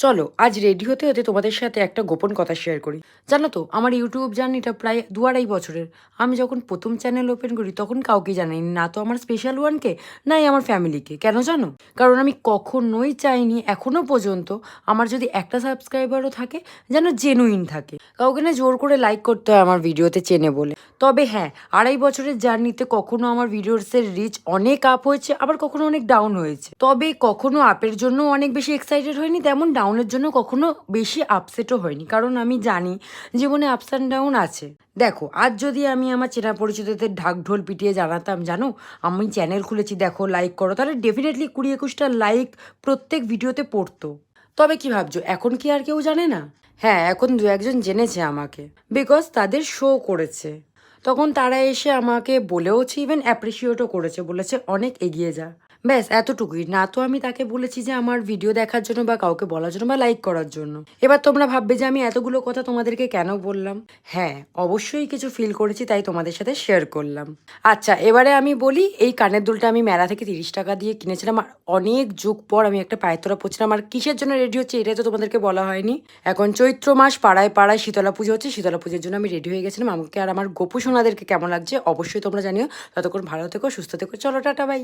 চলো আজ রেডি হতে হতে তোমাদের সাথে একটা গোপন কথা শেয়ার করি। জানো তো আমার ইউটিউব জার্নিটা প্রায় 2-2.5 বছরের। আমি যখন প্রথম চ্যানেল ওপেন করি তখন কাউকে জানাইনি, না তো আমার স্পেশাল ওয়ানকে, নাই আমার ফ্যামিলিকে। কেন জানো? কারণ আমি কখনোই চাইনি এখনো পর্যন্ত আমার যদি একটা সাবস্ক্রাইবারও থাকে যেন জেনুইন থাকে, কাউকে না জোর করে লাইক করতে হয় আমার ভিডিওতে চেনে বলে। তবে হ্যাঁ, 2.5 বছরের জার্নিতে কখনো আমার ভিডিওসের রিচ অনেক আপ হয়েছে, আবার কখনো অনেক ডাউন হয়েছে। তবে কখনো আপের জন্য অনেক বেশি এক্সাইটেড হয়নি, তেমন ডাউনের জন্য কখনো বেশি আপসেটও হয়নি, কারণ আমি জানি জীবনে আপস অ্যান্ড ডাউন আছে। দেখো, আজ যদি আমি আমার চেনা পরিচিতদের ঢাকঢোল পিটিয়ে জানাতাম জানো আমি চ্যানেল খুলেছি, দেখো লাইক করো, তাহলে ডেফিনেটলি 20-21টা লাইক প্রত্যেক ভিডিওতে পড়তো। তবে কি ভাবছো, এখন কি আর কেউ জানে না? হ্যাঁ, এখন 2-1জন জেনেছে আমাকে, বিকজ তাদের শো করেছে। তখন তারা এসে আমাকে বলেওছে, ইভেন অ্যাপ্রিসিয়েটও করেছে, বলেছে অনেক এগিয়ে যা। ব্যাস এতটুকুই। না তো আমি তাকে বলেছি যে আমার ভিডিও দেখার জন্য বা কাউকে বলার জন্য বা লাইক করার জন্য। এবার তোমরা ভাববে যে আমি এতগুলো কথা তোমাদেরকে কেন বললাম। হ্যাঁ, অবশ্যই কিছু ফিল করেছি, তাই তোমাদের সাথে শেয়ার করলাম। আচ্ছা, এবারে আমি বলি, এই কানের দুলটা আমি মেলা থেকে 30 টাকা দিয়ে কিনেছিলাম। আর অনেক যুগ পর আমি একটা পায়ের তোরা পড়ছিলাম। আর কিসের জন্য রেডি হচ্ছে এটাই তো তোমাদেরকে বলা হয়নি। এখন চৈত্র মাস, পাড়ায় পাড়ায় শীতলা পুজো হচ্ছে। শীতলা পুজোর জন্য আমি রেডি হয়ে গেছিলাম। আমাকে আর আমার গোপু সোনাদেরকে কেমন লাগছে অবশ্যই তোমরা জানিও। ততক্ষণ ভালো থেকো, সুস্থ থেকো। চলো টাটা, বাই।